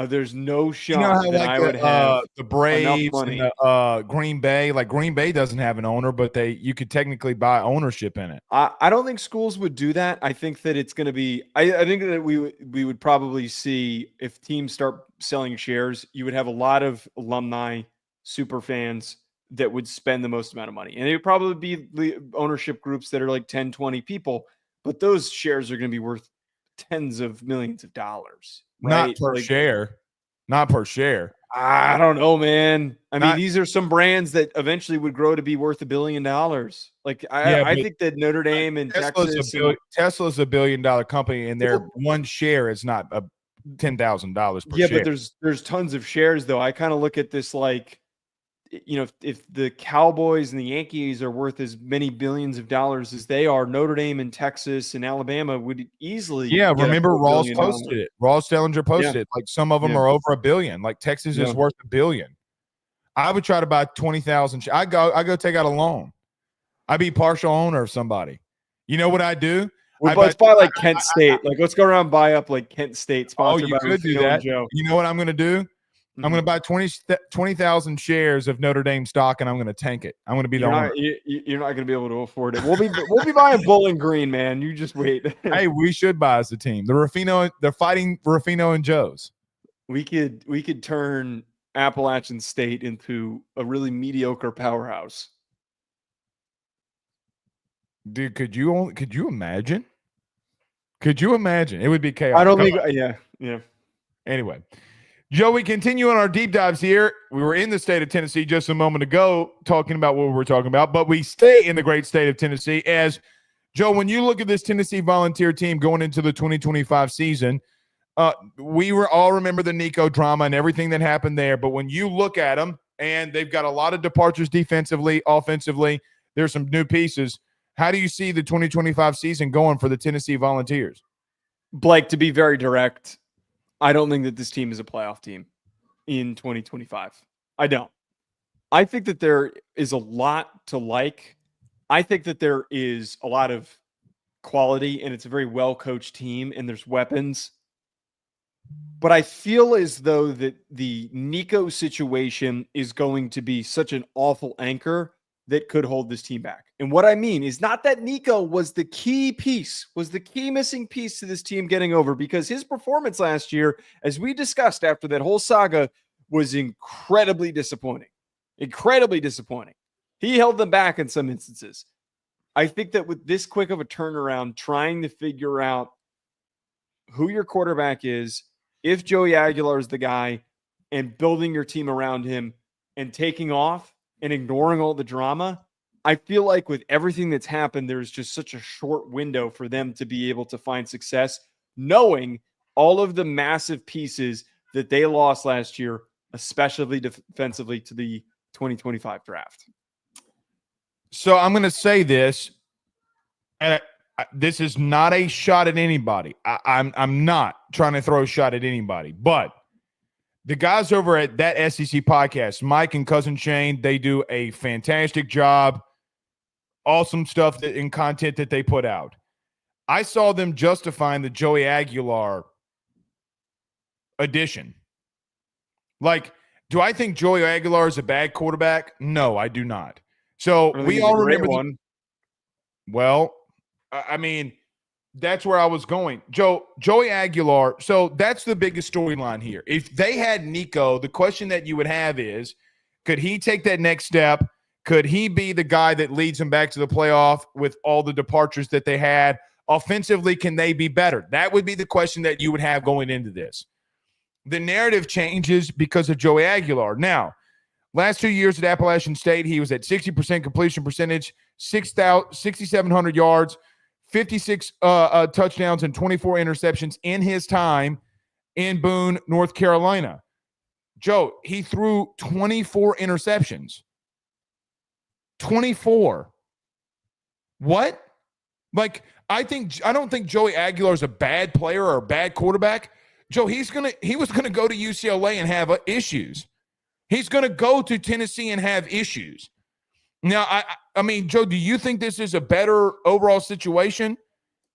There's no shot that I would have the Braves and the Green Bay. Like Green Bay doesn't have an owner, but you could technically buy ownership in it. I don't think schools would do that. I think that it's going to be. I think that we would probably see if teams start selling shares. You would have a lot of alumni, super fans that would spend the most amount of money, and it would probably be the ownership groups that are like 10, 20 people. But those shares are going to be worth tens of millions of dollars. Right? Not per share. Not per share. I don't know, man. I mean, these are some brands that eventually would grow to be worth $1 billion. Like, I think that Notre Dame and Tesla's $1 billion company, and their one share is not $10,000 per share. Yeah, but there's tons of shares, though. I kind of look at this like, if the Cowboys and the Yankees are worth as many billions of dollars as they are, Notre Dame and Texas and Alabama would easily. Yeah, remember Ross posted it. Ross Dellinger posted it. Like some of them are over $1 billion. Like Texas is worth $1 billion. I would try to buy 20,000. I go take out a loan. I'd be partial owner of somebody. You know what I do? Let's buy like Kent State. Like, let's go around and buy up like Kent State, sponsored by Ruffino and Joe. You know what I'm going to do? Mm-hmm. I'm going to buy 20,000 shares of Notre Dame stock, and I'm going to tank it. I'm going to be the owner. You're not going to be able to afford it. We'll be buying Bowling Green, man. You just wait. Hey, we should buy as a team. They're fighting Ruffino and Joe's. We could turn Appalachian State into a really mediocre powerhouse. Dude, could you imagine? Could you imagine? It would be chaos. I don't think. Yeah. Anyway, Joe, we continue on our deep dives here. We were in the state of Tennessee just a moment ago talking about what we were talking about, but we stay in the great state of Tennessee. As Joe, when you look at this Tennessee Volunteer team going into the 2025 season, we were all remember the Nico drama and everything that happened there. But when you look at them, and they've got a lot of departures defensively, offensively, there's some new pieces. How do you see the 2025 season going for the Tennessee Volunteers? Blake, to be very direct, I don't think that this team is a playoff team in 2025. I don't. I think that there is a lot to like. I think that there is a lot of quality, and it's a very well-coached team, and there's weapons. But I feel as though that the Nico situation is going to be such an awful anchor that could hold this team back. And what I mean is not that Nico was the key missing piece to this team getting over, because his performance last year, as we discussed after that whole saga, was incredibly disappointing. Incredibly disappointing. He held them back in some instances. I think that with this quick of a turnaround, trying to figure out who your quarterback is, if Joey Aguilar is the guy, and building your team around him and taking off and ignoring all the drama, I feel like with everything that's happened, there's just such a short window for them to be able to find success, knowing all of the massive pieces that they lost last year, especially defensively, to the 2025 draft. So I'm going to say this, and this is not a shot at anybody. I'm not trying to throw a shot at anybody, but the guys over at that SEC podcast, Mike and Cousin Shane, they do a fantastic job. Awesome stuff in content that they put out. I saw them justifying the Joey Aguilar addition. Like, do I think Joey Aguilar is a bad quarterback? No, I do not. So we all remember one. Well, I mean, that's where I was going. Joey Aguilar, so that's the biggest storyline here. If they had Nico, the question that you would have is, could he take that next step? Could he be the guy that leads them back to the playoff with all the departures that they had? Offensively, can they be better? That would be the question that you would have going into this. The narrative changes because of Joey Aguilar. Now, last 2 years at Appalachian State, he was at 60% completion percentage, 6,700 yards, 56 touchdowns, and 24 interceptions in his time in Boone, North Carolina. Joe, he threw 24 interceptions. 24. What? Like, I don't think Joey Aguilar is a bad player or a bad quarterback. Joe, he was gonna go to UCLA and have issues. He's gonna go to Tennessee and have issues. Now, I mean, Joe, do you think this is a better overall situation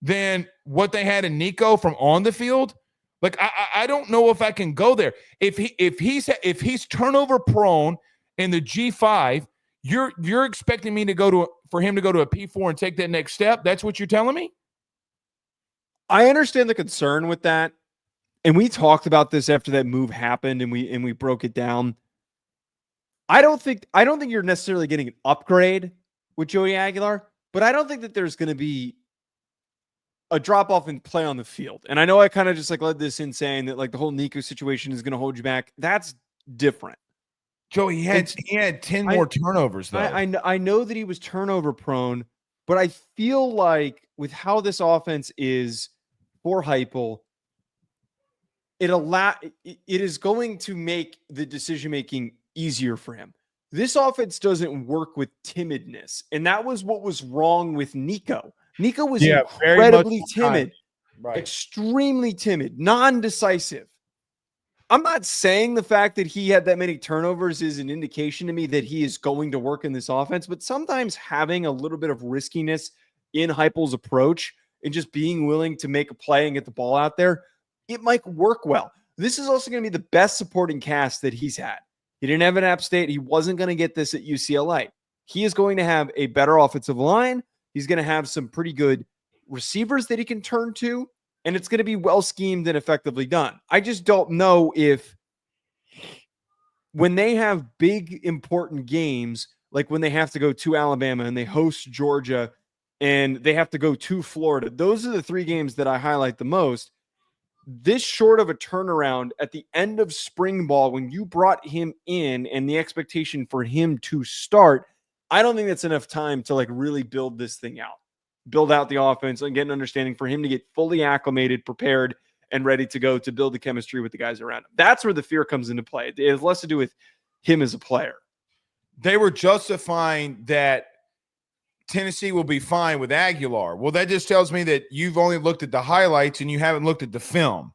than what they had in Nico from on the field? Like, I don't know if I can go there. If he's turnover prone in the G5, you're expecting me for him to go to a P4 and take that next step? That's what you're telling me? I understand the concern with that. And we talked about this after that move happened, and we broke it down. I don't think you're necessarily getting an upgrade with Joey Aguilar, but I don't think that there's going to be a drop off in play on the field. And I know I kind of just like led this in saying that like the whole Nico situation is going to hold you back. That's different. Joey, he had 10 more turnovers though. I know that he was turnover prone, but I feel like with how this offense is for Heupel, it is going to make the decision making easier for him. This offense doesn't work with timidness, and that was what was wrong with Nico. Nico was incredibly timid, right. Extremely timid, non-decisive. I'm not saying the fact that he had that many turnovers is an indication to me that he is going to work in this offense, but sometimes having a little bit of riskiness in Heupel's approach and just being willing to make a play and get the ball out there, it might work well. This is also going to be the best supporting cast that he's had. He didn't have an App State. He wasn't going to get this at UCLA. He is going to have a better offensive line. He's going to have some pretty good receivers that he can turn to, and it's going to be well schemed and effectively done. I just don't know if when they have big, important games, like when they have to go to Alabama and they host Georgia and they have to go to Florida, those are the three games that I highlight the most. This short of a turnaround at the end of spring ball, when you brought him in and the expectation for him to start, I don't think that's enough time to like really build this thing out, build out the offense and get an understanding for him to get fully acclimated, prepared, and ready to go to build the chemistry with the guys around him. That's where the fear comes into play. It has less to do with him as a player. They were justifying that Tennessee will be fine with Aguilar. Well, that just tells me that you've only looked at the highlights and you haven't looked at the film.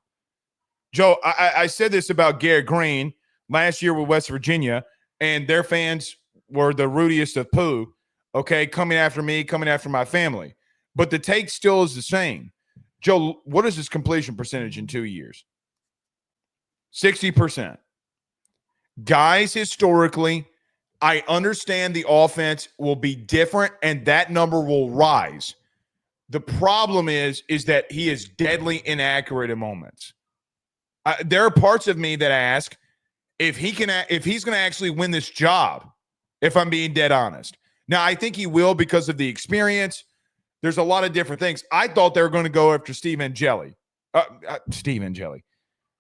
Joe, I said this about Garrett Green last year with West Virginia, and their fans were the rudest of poo, okay, coming after me, coming after my family. But the take still is the same. Joe, what is his completion percentage in 2 years? 60%. Guys, historically, I understand the offense will be different and that number will rise. The problem is that he is deadly inaccurate at moments. There are parts of me that ask if he's going to actually win this job, if I'm being dead honest. Now, I think he will because of the experience. There's a lot of different things. I thought they were going to go after Steve Angeli. Steve Angeli.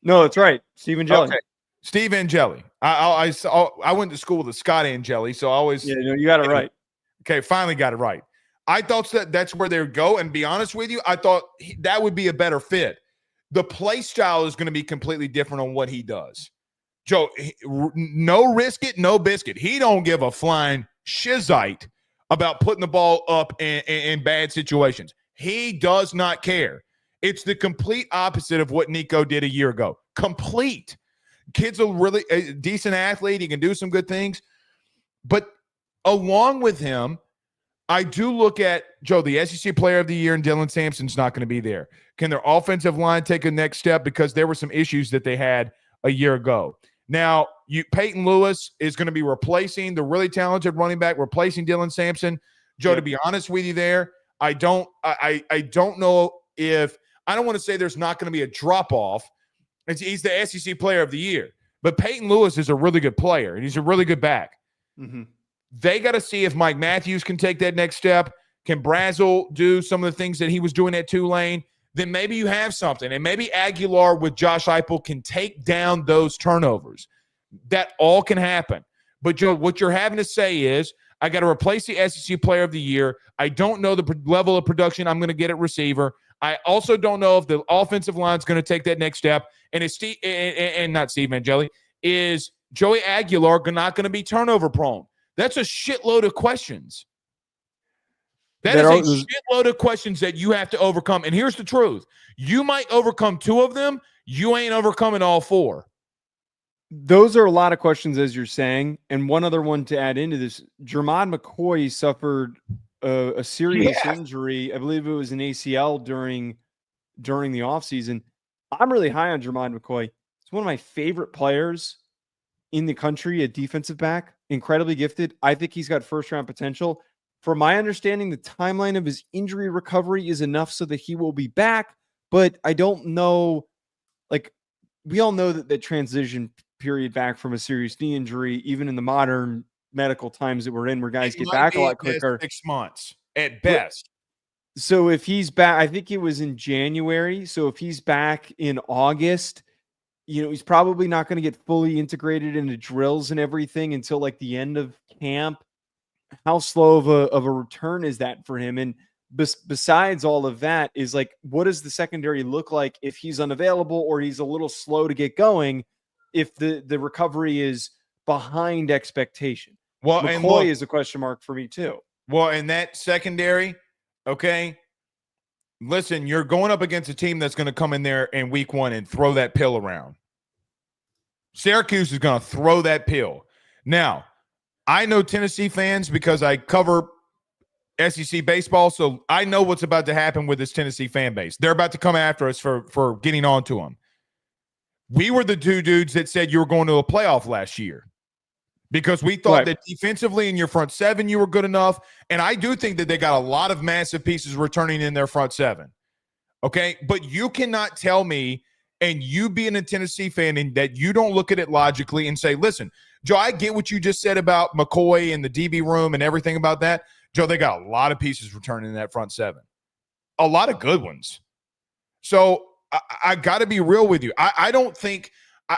No, that's right. Steve Angeli. Okay. Steve Angeli. I went to school with a Scott Angeli, so I always. Yeah, no, you got it right. Okay, finally got it right. I thought that's where they would go, and be honest with you, I thought that would be a better fit. The play style is going to be completely different on what he does. Joe, no risk it, no biscuit. He don't give a flying shizite about putting the ball up in bad situations. He does not care. It's the complete opposite of what Nico did a year ago. Complete. Kid's a decent athlete. He can do some good things. But along with him, I do look at, Joe, the SEC Player of the Year, and Dylan Sampson's not going to be there. Can their offensive line take a next step? Because there were some issues that they had a year ago. Now, Peyton Lewis is going to be replacing the really talented running back, replacing Dylan Sampson. Joe, to be honest with you there, I don't know if – I don't want to say there's not going to be a drop-off. He's the SEC Player of the Year. But Peyton Lewis is a really good player, and he's a really good back. Mm-hmm. They got to see if Mike Matthews can take that next step. Can Brazel do some of the things that he was doing at Tulane? Then maybe you have something. And maybe Aguilar with Josh Heupel can take down those turnovers. That all can happen. But, Joe, what you're having to say is, I got to replace the SEC Player of the Year. I don't know the level of production I'm going to get at receiver. I also don't know if the offensive line is going to take that next step. And it's not Steve Angeli. Is Joey Aguilar not going to be turnover prone? That's a shitload of questions. That is a shitload of questions that you have to overcome. And here's the truth. You might overcome two of them. You ain't overcoming all four. Those are a lot of questions, as you're saying. And one other one to add into this, Jermod McCoy suffered a serious injury. I believe it was an ACL during the offseason. I'm really high on Jermod McCoy. He's one of my favorite players in the country, a defensive back, incredibly gifted. I think he's got first-round potential. From my understanding, the timeline of his injury recovery is enough so that he will be back, but I don't know, like, we all know that the transition period back from a serious knee injury, even in the modern medical times that we're in, where guys get back a lot quicker. 6 months at best. So if he's back, I think it was in January. So if he's back in August, he's probably not going to get fully integrated into drills and everything until like the end of camp. How slow of a return is that for him? And besides all of that is like, what does the secondary look like if he's unavailable or he's a little slow to get going, if the recovery is behind expectation? Well, McCoy is a question mark for me too. Well, in that secondary, okay, listen, you're going up against a team that's going to come in there in week one and throw that pill around. Syracuse is going to throw that pill. Now, I know Tennessee fans because I cover SEC baseball, so I know what's about to happen with this Tennessee fan base. They're about to come after us for getting on to them. We were the two dudes that said you were going to a playoff last year because we thought that defensively in your front seven you were good enough, and I do think that they got a lot of massive pieces returning in their front seven. Okay, but you cannot tell me, and you being a Tennessee fan, and that you don't look at it logically and say, listen, Joe, I get what you just said about McCoy and the DB room and everything about that. Joe, they got a lot of pieces returning in that front seven. A lot of good ones. So I got to be real with you. I don't think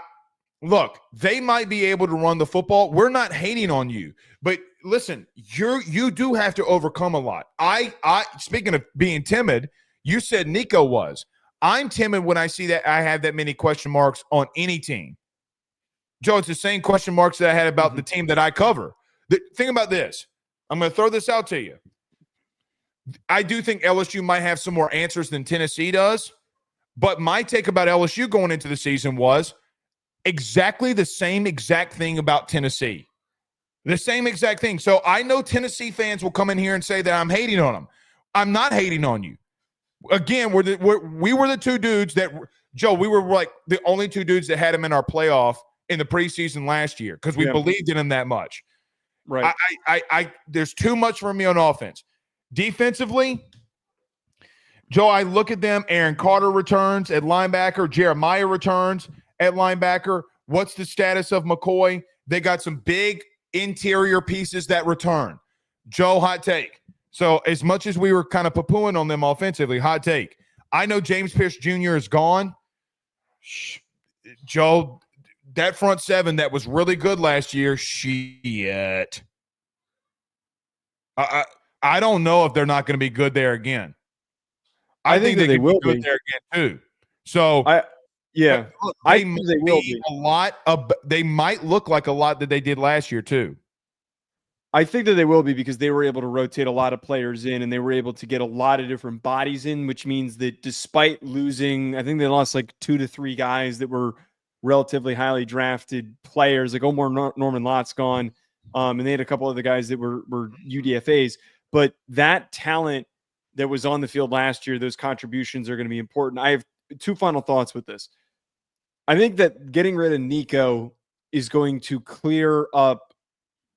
– look, they might be able to run the football. We're not hating on you. But listen, you do have to overcome a lot. Speaking of being timid, you said Nico was. I'm timid when I see that I have that many question marks on any team. Joe, it's the same question marks that I had about the team that I cover. Think about this. I'm going to throw this out to you. I do think LSU might have some more answers than Tennessee does, but my take about LSU going into the season was exactly the same exact thing about Tennessee. The same exact thing. So I know Tennessee fans will come in here and say that I'm hating on them. I'm not hating on you. Again, we were the two dudes that – Joe, we were like the only two dudes that had him in our playoff in the preseason last year because we believed in him that much. Right. I there's too much for me on offense. Defensively, Joe, I look at them. Aaron Carter returns at linebacker. Jeremiah returns at linebacker. What's the status of McCoy? They got some big interior pieces that return. Joe, hot take. So as much as we were kind of poo-pooing on them offensively, hot take. I know James Pierce Jr. is gone. Joe, that front seven that was really good last year, shit. I don't know if they're not going to be good there again. I think they will be good there again too. So they might look like a lot that they did last year too. I think that they will be because they were able to rotate a lot of players in and they were able to get a lot of different bodies in, which means that despite losing, I think they lost like 2 to 3 guys that were relatively highly drafted players, like Norman Lott's gone, and they had a couple of the guys that were UDFAs. But that talent that was on the field last year, those contributions are going to be important. I have 2 final thoughts with this. I think that getting rid of Nico is going to clear up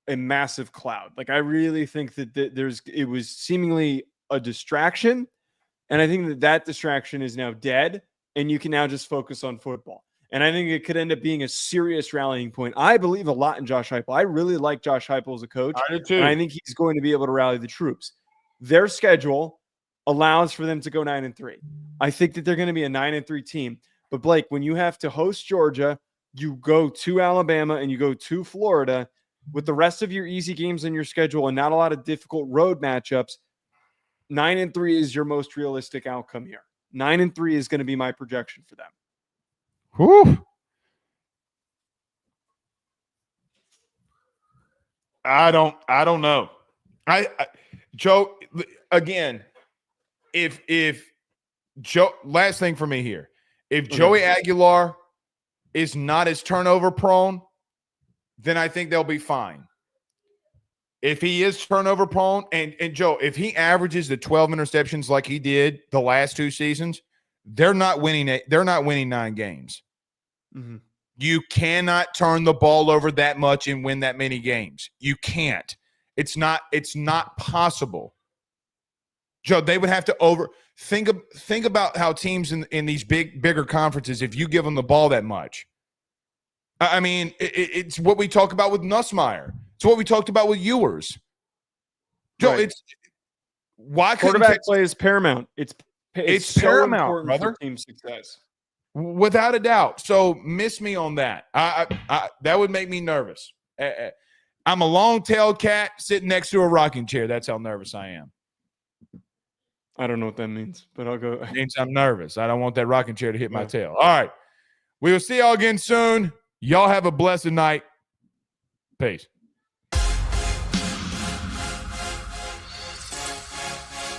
a massive cloud. Like, I really think that it was seemingly a distraction. And I think that distraction is now dead and you can now just focus on football. And I think it could end up being a serious rallying point. I believe a lot in Josh Heupel. I really like Josh Heupel as a coach. I do too. And I think he's going to be able to rally the troops. Their schedule allows for them to go 9-3. I think that they're going to be a 9-3 team. But Blake, when you have to host Georgia, you go to Alabama and you go to Florida, with the rest of your easy games on your schedule and not a lot of difficult road matchups, 9-3 is your most realistic outcome here. 9-3 is going to be my projection for them. Whew. I don't know. Joe, again, if Joe, last thing for me here, if Joey Aguilar is not as turnover prone, then I think they'll be fine. If he is turnover prone, and Joe, if he averages the 12 interceptions like he did the last 2 seasons, they're not winning 9 games. Mm-hmm. You cannot turn the ball over that much and win that many games. You can't. It's not possible. Joe, they would have to think about how teams in these bigger conferences, if you give them the ball that much. I mean, it's what we talk about with Nussmeier. It's what we talked about with Ewers. Joe, right. Why quarterback play is paramount. It's so paramount, brother. For team success, without a doubt. So miss me on that. I that would make me nervous. I'm a long-tailed cat sitting next to a rocking chair. That's how nervous I am. I don't know what that means, but I'll go. It means I'm nervous. I don't want that rocking chair to hit my tail. All right. We will see y'all again soon. Y'all have a blessed night. Peace.